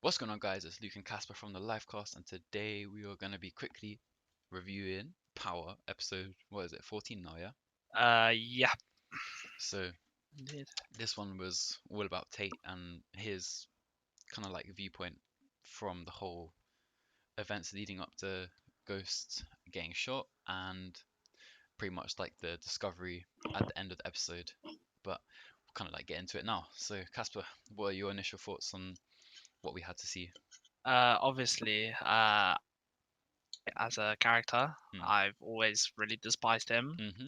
What's going on, guys? It's Luke and Casper from the Livecast, and today we are going to be quickly reviewing Power episode. What is it, 14 now? Yeah. Yeah, So indeed. this one was all about Tate and his kind of like viewpoint from the whole events leading up to Ghost getting shot, and pretty much like the discovery at the end of the episode. But we'll kind of like get into it now. So Casper, what are your initial thoughts on what we had to see? Obviously, as a character, Mm. I've always really despised him Mm-hmm.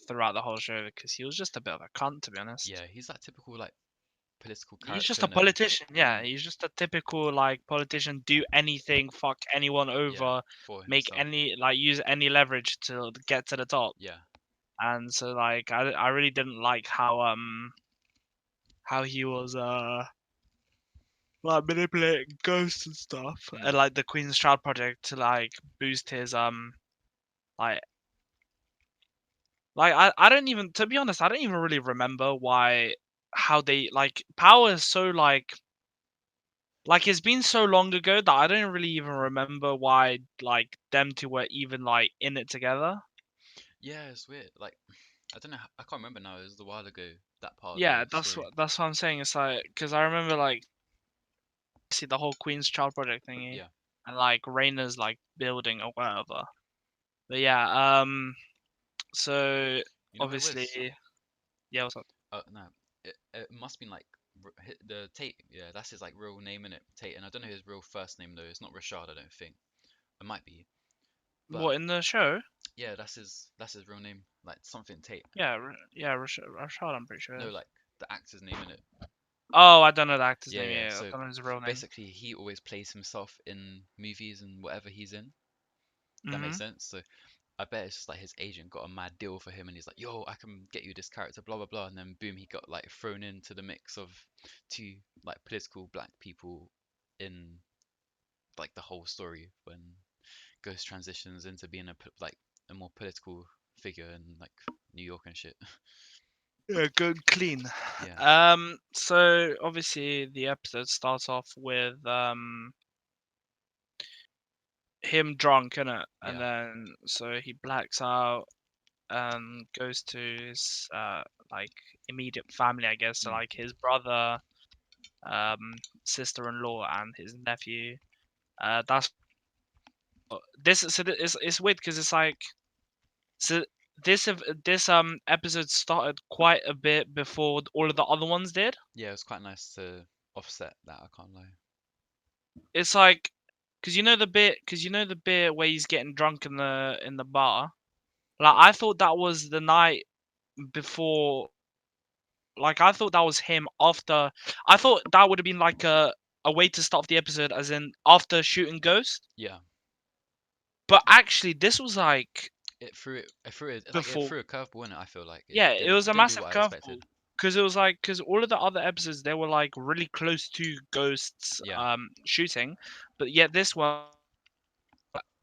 throughout the whole show because he was just a bit of a cunt, to be honest. Yeah, he's that typical like political He's character just a in it. politician, yeah. Mm, He's just a typical like politician. Do anything, fuck anyone yeah, over, for make himself. any use any leverage to get to the top. Yeah. And so like I really didn't like how he was like manipulating ghosts and stuff, and Mm. like the Queen's Child Project to like boost his like I don't even, to be honest, I don't even really remember why how they like Power is so like it's been so long ago that I don't really even remember why like them two were even like in it together. Yeah, it's weird. Like, I don't know. I can't remember now. It was a while ago, that part of the Yeah, story. that's what I'm saying. It's like because I remember like see the whole Queen's Child Project thingy Yeah. and like Raina's like building or whatever. But yeah, so You know what it obviously, was? yeah, what's up? No. It must been like the Tate. Yeah, that's his like real name in it, Tate. And I don't know his real first name though. It's not Rashad, I don't think. It might be. But What in the show? yeah, that's his real name. Like something Tate. Yeah, yeah, Rashad, I'm pretty sure it No, is. like the actor's name in it. Oh, I don't know the actor's Yeah, name. yeah. Yeah, I So don't know his real name. basically, he always plays himself in movies and whatever he's in. That makes Mhm. sense. So I bet it's just like his agent got a mad deal for him, and he's like, "Yo, I can get you this character, blah blah blah," and then boom, he got like thrown into the mix of two like political black people in like the whole story when Ghost transitions into being like a more political figure in like New York and shit. Yeah, good clean. Yeah. So obviously the episode starts off with him drunk, innit? And Yeah. then so he blacks out and goes to his like immediate family, I guess. So Mm. like his brother, sister-in-law, and his nephew. That's this. It's weird because it's like so this episode started quite a bit before all of the other ones did. Yeah, it was quite nice to offset that. I can't lie. It's like because you know the bit where he's getting drunk in the bar. Like I thought that was the night before. Like I thought that was him after. I thought that would have been like a way to start the episode, as in after shooting Ghost. Yeah. But actually, this was like It before. threw a curveball in it. I feel like it Yeah, it was a didn't do massive what I curveball expected. because it was like because all of the other episodes they were like really close to Ghost's Yeah. shooting, but yet this one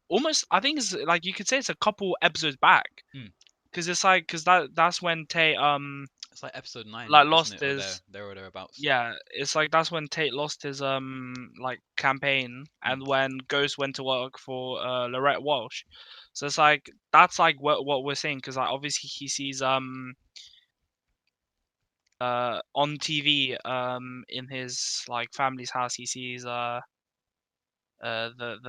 almost I think it's like you could say it's a couple episodes back Mm. because it's like because that's when Tate It's like episode like nine, isn't lost it? Or his there or thereabouts. yeah it's like that's when Tate lost his like campaign Mm. and when Ghost went to work for Lorette Walsh, so it's like that's like what we're saying because like obviously he sees on TV in his like family's house he sees the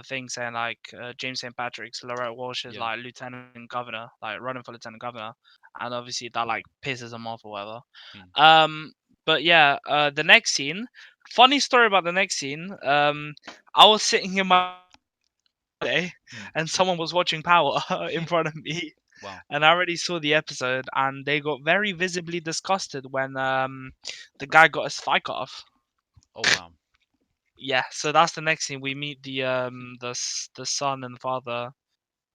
thing saying like James St. Patrick's Lorette Walsh is Yeah. like lieutenant governor, like running for lieutenant governor, and obviously that like pisses him off or whatever. Mm. Um, but yeah, the next scene. Funny story about the next scene. I was sitting in my day, Mm. and someone was watching Power in front of me, Wow. and I already saw the episode, and they got very visibly disgusted when the guy got his thigh cut off. Oh wow. Yeah, so that's the next scene. We meet the son and father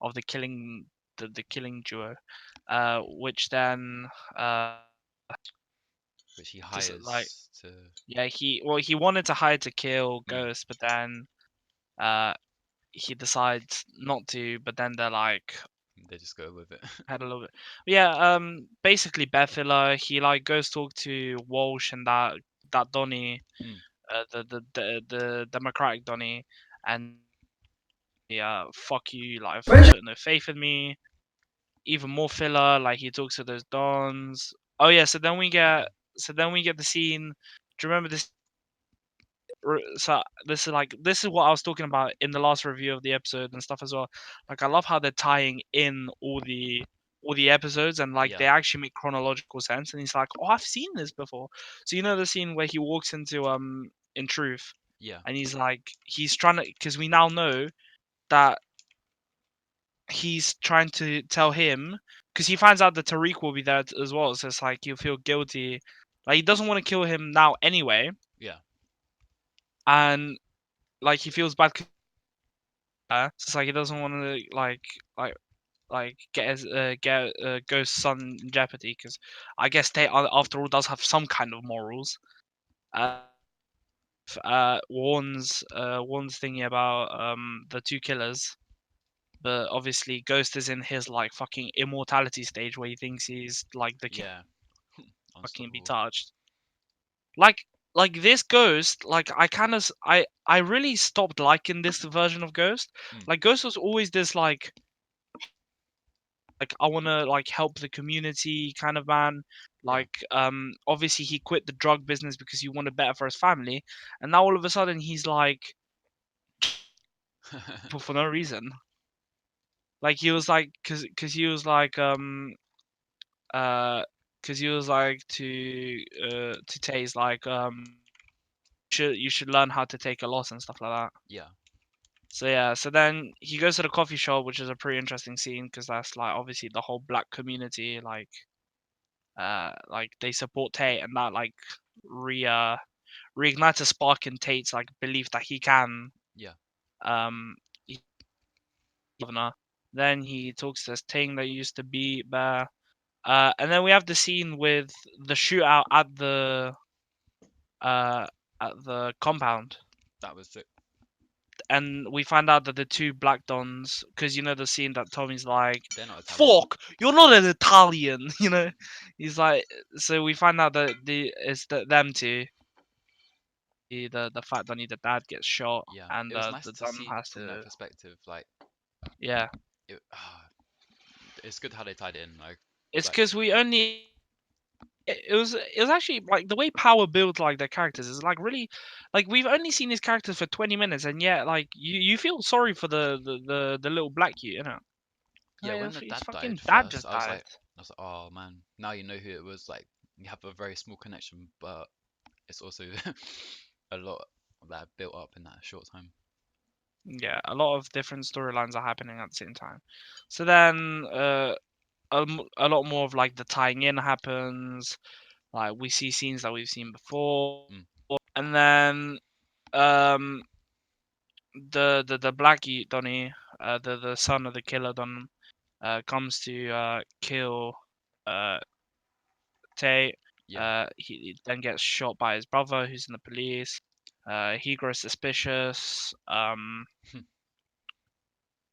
of the killing duo, which then Which he just like hires to. yeah he wanted to hire to kill Mm. Ghost, but then uh he decides not to. But then they're like They just go with it. had a little bit yeah basically Bethila he like goes talk to Walsh and that Donny Mm. the Democratic Donny, and yeah, fuck you, like I've put no faith in me. Even more filler, like he talks to those dons. Oh yeah, so then we get the scene. Do you remember this? So this is what I was talking about in the last review of the episode and stuff as well. Like I love how they're tying in all the episodes and like Yeah, they actually make chronological sense. And he's like, oh, I've seen this before. So you know the scene where he walks into In Truth, yeah, and he's like he's trying to, because we now know that he's trying to tell him, because he finds out that Tariq will be there as well. So it's like he'll feel guilty, like he doesn't want to kill him now anyway, yeah, and like he feels bad. So it's like he doesn't want to get his Ghost's son in jeopardy, because I guess they after all does have some kind of morals. Uh, warns thingy about the two killers, but obviously Ghost is in his like fucking immortality stage where he thinks he's like the king, yeah. fucking be Unstoppable. touched. Like like this Ghost, like I really stopped liking this version of Ghost. Mm, Like Ghost was always this like I want to like help the community kind of man. yeah. Like obviously he quit the drug business because he wanted better for his family, and now all of a sudden he's like for no reason. Like he was like cuz he was like uh cuz he was like to Taze like you should learn how to take a loss and stuff like that. Yeah, So yeah, so then he goes to the coffee shop, which is a pretty interesting scene because that's like obviously the whole black community like they support Tate, and that like re reignites a spark in Tate's like belief that he can yeah. he governor. Then he talks to this thing that used to be Bear. And then we have the scene with the shootout uh at the compound. That was it. And we find out that the two black dons, because you know the scene that Tommy's like, They're not Italian. "Fuck, you're not an Italian," you know. He's like, so we find out that it's them two. The fact that the dad gets shot, Yeah, and it was nice the to Don see has from their to, perspective. Like, yeah. it's good how they tied it in. It's Like, because we only it was actually like the way Power builds like their characters is like really like we've only seen these characters for 20 minutes, and yet like you feel sorry for the little black kid, you know. yeah, when the His dad died fucking dad first, just died. I was like, oh man, now you know who it was. Like, you have a very small connection, but it's also a lot that built up in that short time. Yeah, a lot of different storylines are happening at the same time. So then a lot more of like the tying in happens. Like we see scenes that we've seen before, Mm, and then um the Blackie Donny, the son of the killer Don, comes to kill uh Tate. yeah, He then gets shot by his brother, who's in the police. He grows suspicious.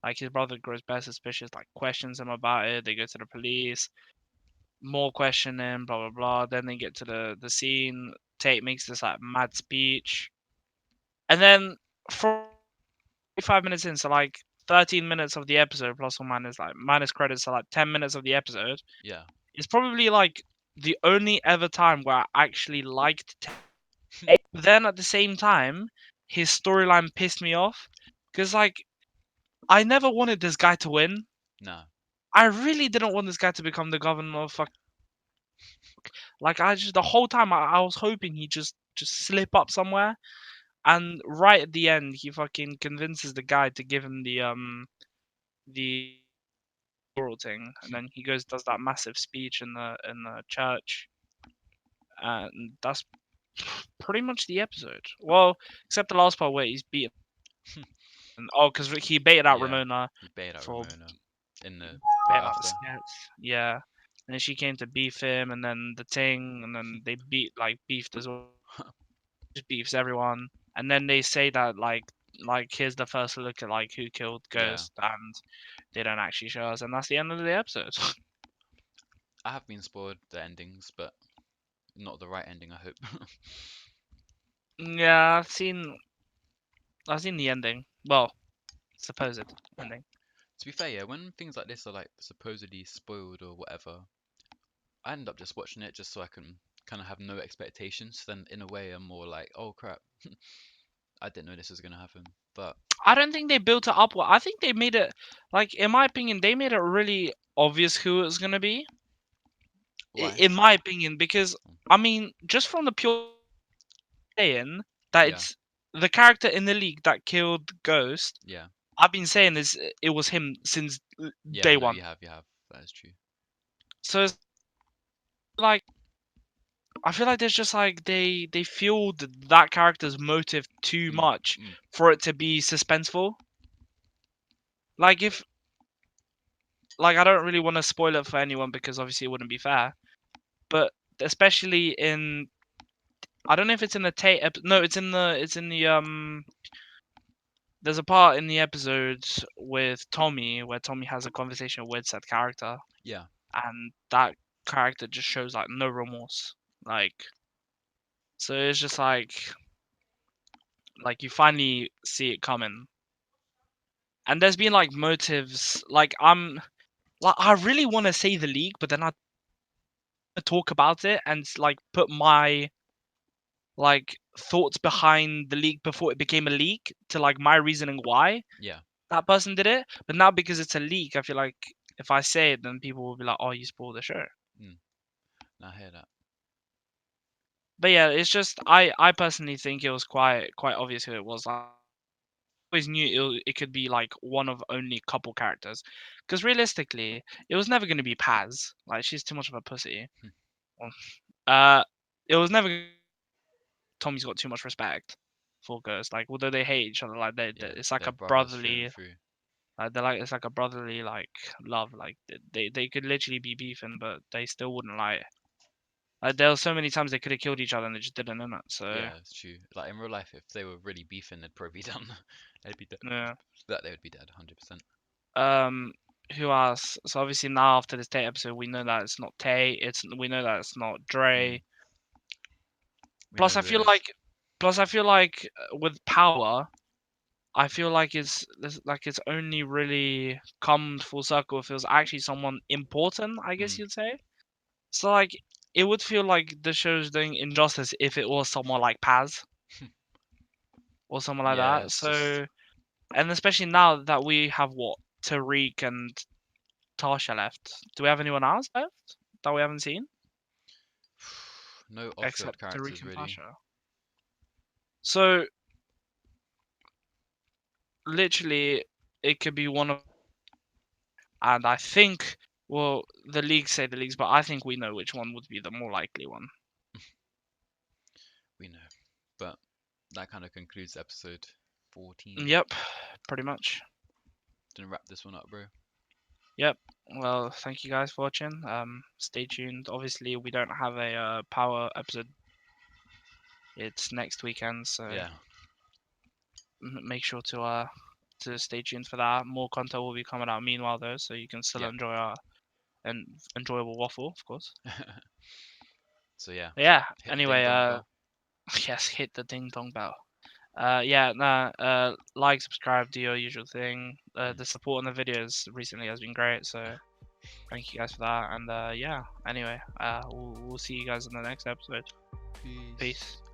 Like his brother grows bad suspicious. Like questions him about it. They go to the police. More questioning. Blah blah blah. Then they get to the scene. Tate makes this like mad speech, and then from 5 minutes in, so like 13 minutes of the episode, plus or minus, like minus credits, so like 10 minutes of the episode, yeah. it's probably like the only ever time where I actually liked Tate. But then at the same time, his storyline pissed me off because like I never wanted this guy to win. No, I really didn't want this guy to become the governor of fuck. Like I just the whole time I was hoping he just slip up somewhere, and right at the end he fucking convinces the guy to give him the oral thing, and then he goes does that massive speech in the church, and that's pretty much the episode. Well, except the last part where he's beaten. Oh, because he baited out yeah. Ramona He baited out for Ramona in the right baited out the after. skits. Yeah, and then she came to beef him, and then the thing, and then they beefed as well. Just beefs everyone, and then they say that like here's the first look at like who killed Yeah, Ghost, and they don't actually show us, and that's the end of the episode. I have been spoiled the endings, but not the right ending. I hope. Yeah, I've seen the ending. Well, supposed ending. To be fair, yeah, when things like this are like supposedly spoiled or whatever, I end up just watching it just so I can kind of have no expectations. Then in a way, I'm more like, oh crap, I didn't know this was gonna happen. But I don't think they built it up well. I think they made it, like, in my opinion, they made it really obvious who it was gonna be. why? In my opinion, because I mean, just from the pure saying that Yeah, it's the character in the league that killed Ghost. yeah, I've been saying this, it was him since yeah. day No, one. you have. That is true. So it's like I feel like there's just like they fueled that character's motive too Mm, much mm, for it to be suspenseful. Like if like I don't really want to spoil it for anyone because obviously it wouldn't be fair. But especially in I don't know if it's in the no, it's in the there's a part in the episode with Tommy where Tommy has a conversation with said character, yeah, and that character just shows like no remorse. Like so it's just like you finally see it coming. And there's been like motives like I really want to say the league, but then I talk about it and like put my like thoughts behind the league before it became a league to like my reasoning why yeah. that person did it. But now because it's a leak, I feel like if I say it, then people will be like, "Oh, you spoiled the show." Mm, I hear that. But yeah, it's just I personally think it was quite obvious who it was. I always knew it could be like one of only couple characters, because realistically, it was never going to be Paz. Like she's too much of a pussy. Hmm. Well, Uh, it was never. Tommy's got too much respect for Ghost. Like although they hate each other, like Yeah, it's like they're a brothers through and brotherly. through. They're like it's like a brotherly like love. Like they could literally be beefing, but they still wouldn't like there were so many times they could have killed each other and they just didn't in it. So Yeah, it's true. Like in real life, if they were really beefing, they'd probably be done. They'd be dead. yeah. That they would be dead, 100%. Um, who else? So obviously now after this Tay episode, we know that it's not Tay. We know that it's not Mm, Dre. we know Plus, I who it feel is. like, with power, I feel like it's only really come full circle if it was actually someone important. I guess Mm, you'd say. So like, it would feel like the show's doing injustice if it was someone like Paz or someone like yeah, that. it's just So, and especially now that we have what Tariq and Tasha left. Do we have anyone else left that we haven't seen no off-field except characters Tariq and really. Tasha? So literally, it could be one of, and I think, well, the leagues say the leagues, but I think we know which one would be the more likely one. We know. But that kind of concludes episode 14. Yep, pretty much. Gonna wrap this one up, bro. Yep. Well, thank you guys for watching. Stay tuned. Obviously, we don't have a power episode. It's next weekend, so Yeah, make sure to stay tuned for that. More content will be coming out meanwhile, though, so you can still yeah. enjoy our and enjoyable waffle, of course. So yeah, But yeah. hit the ding Anyway, dong bell. yes, hit the ding dong bell. Yeah, nah. Like, subscribe, do your usual thing. Mm. The support on the videos recently has been great, so thank you guys for that. And yeah. Anyway, we'll see you guys in the next episode. Peace. Peace.